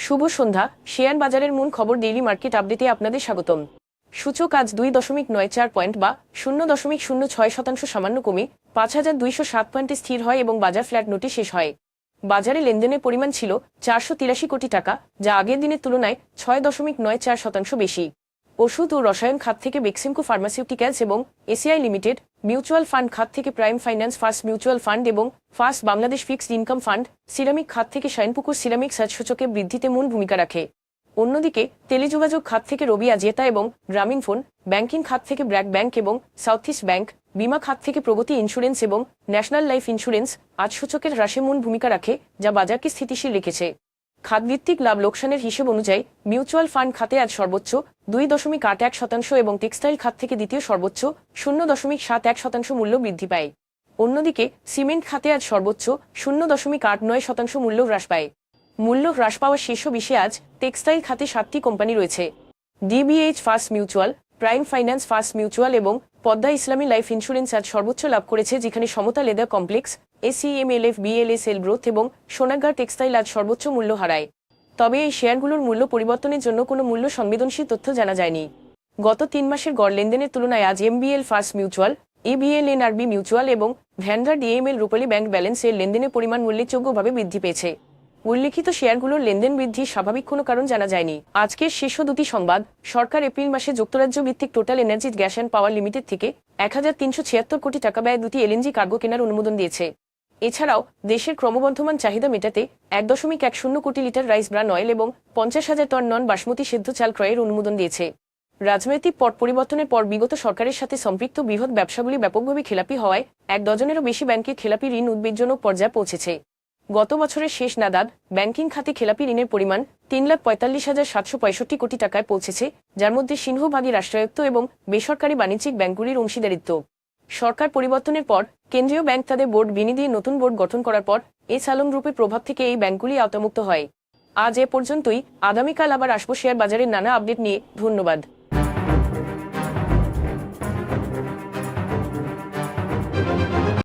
শুভ সন্ধ্যা। Share বাজারের মূল খবর ডেইলি মার্কেট আপডেটে আপনাদের স্বাগতম। সূচক আজ 2.94 পয়েন্ট বা 0.06% সামান্য কমে 5,207 পয়েন্টে স্থির হয় এবং বাজার ফ্ল্যাট নোটে শেষ হয়। বাজারে লেনদেনের পরিমাণ ছিল 483 কোটি টাকা, যা আগের দিনের তুলনায় 6.94% বেশি। ওষুধ ও রসায়ন খাত থেকে বেক্সিমকো ফার্মাসিউটিক্যালস এবং এসিআই লিমিটেড, মিউচুয়াল ফান্ড খাত থেকে prime finance first mutual fund এবং first Bangladesh fixed income fund, ceramic খাত থেকে শাইনপুকুর সিরামিক সাজ সূচকে বৃদ্ধিতে মূল ভূমিকা রাখে। অন্যদিকে টেলিযোগাযোগ খাত থেকে রবি আজিয়েতা এবং গ্রামীণ ফোন, ব্যাংকিং খাত থেকে ব্র্যাক ব্যাংক এবং সাউথ ইস্ট ব্যাংক, বিমা খাত থেকে প্রগতি ইন্স্যুরেন্স এবং ন্যাশনাল লাইফ ইন্স্যুরেন্স আজ সূচকের হ্রাসে মূল ভূমিকা রাখে, যা বাজারকে স্থিতিশীল রেখেছে। খাতভিত্তিক লাভ লোকসানের হিসেব অনুযায়ী মিউচুয়াল ফান্ড খাতে আজ সর্বোচ্চ 2.81% এবং টেক্সটাইল খাত থেকে দ্বিতীয় সর্বোচ্চ 0.71% মূল্য বৃদ্ধি পায়। অন্যদিকে সিমেন্ট খাতে আজ সর্বোচ্চ 0.89% মূল্য হ্রাস পায়। মূল্য হ্রাস পাওয়ার শীর্ষ বিষয়ে আজ টেক্সটাইল খাতে 7টি কোম্পানি রয়েছে। DBH first mutual, prime finance first mutual এবং পদ্মা ইসলামী লাইফ ইন্স্যুরেন্স আজ সর্বোচ্চ লাভ করেছে, যেখানে সমতা লেদার কমপ্লেক্স, এসিএমএলএফ বিএলএস এলব্রোথ এবং সোনাগার টেক্সটাইল আজ সর্বোচ্চ মূল্য হারায়। তবে এই শেয়ারগুলোর মূল্য পরিবর্তনের জন্য কোনো মূল্য সংবেদনশীল তথ্য জানা যায়নি। গত 3 মাসের গড় লেনদেনের তুলনায় আজ এমবিএল ফার্স্ট মিউচুয়াল, এবিএলএনআরবি মিউচুয়াল এবং ভ্যানগার্ড ডিএমএল রূপালী ব্যাংক ব্যালেন্স এর লেনদেনের পরিমাণ উল্লেখযোগ্যভাবে বৃদ্ধি পেয়েছে। উল্লেখিত শেয়ারগুলোর লেনদেন বৃদ্ধির স্বাভাবিক কোনো কারণ জানা যায়নি। আজকের শীর্ষ দুটি সংবাদ: সরকার এপ্রিল মাসে যুক্তরাজ্য ভিত্তিক total energy gas and power limited থেকে 1,376 কোটি টাকা ব্যয়ে 2টি এলএনজি কার্গো কেনার অনুমোদন দিয়েছে। এছাড়াও দেশের ক্রমবর্ধমান চাহিদা মেটাতে 1.10 কোটি লিটার রাইস ব্রান অয়েল এবং 50,000 টন নন বাসমতি সিদ্ধ চাল ক্রয়ের অনুমোদন দিয়েছে। রাজনৈতিক পট পরিবর্তনের পর বিগত সরকারের সাথে সম্পৃক্ত বৃহৎ ব্যবসাগুলি ব্যাপকভাবে খেলাপি হওয়ায় 1 ডজনেরও বেশি ব্যাংকে খেলাপি ঋণ উদ্বেগজনক পর্যায়ে পৌঁছেছে। গত বছরের শেষ নাগাদ ব্যাংকিং খাতে খেলাপি ঋণের পরিমাণ 3,45,765 কোটি টাকায় পৌঁছেছে, যার মধ্যে সিংহভাগই রাষ্ট্রায়ত্ত এবং বেসরকারি বাণিজ্যিক ব্যাংকগুলির অংশীদারিত্ব। সরকার পরিবর্তনের পর কেন্দ্রীয় ব্যাংক তাদের বোর্ড ভেঙে দিয়ে নতুন বোর্ড গঠন করার পর এস আলম গ্রুপের প্রভাব থেকে এই ব্যাংকগুলি আওতামুক্ত হয়। আজ এ পর্যন্তই। আগামীকাল আবার আসবো শেয়ার বাজারের নানা আপডেট নিয়ে। ধন্যবাদ।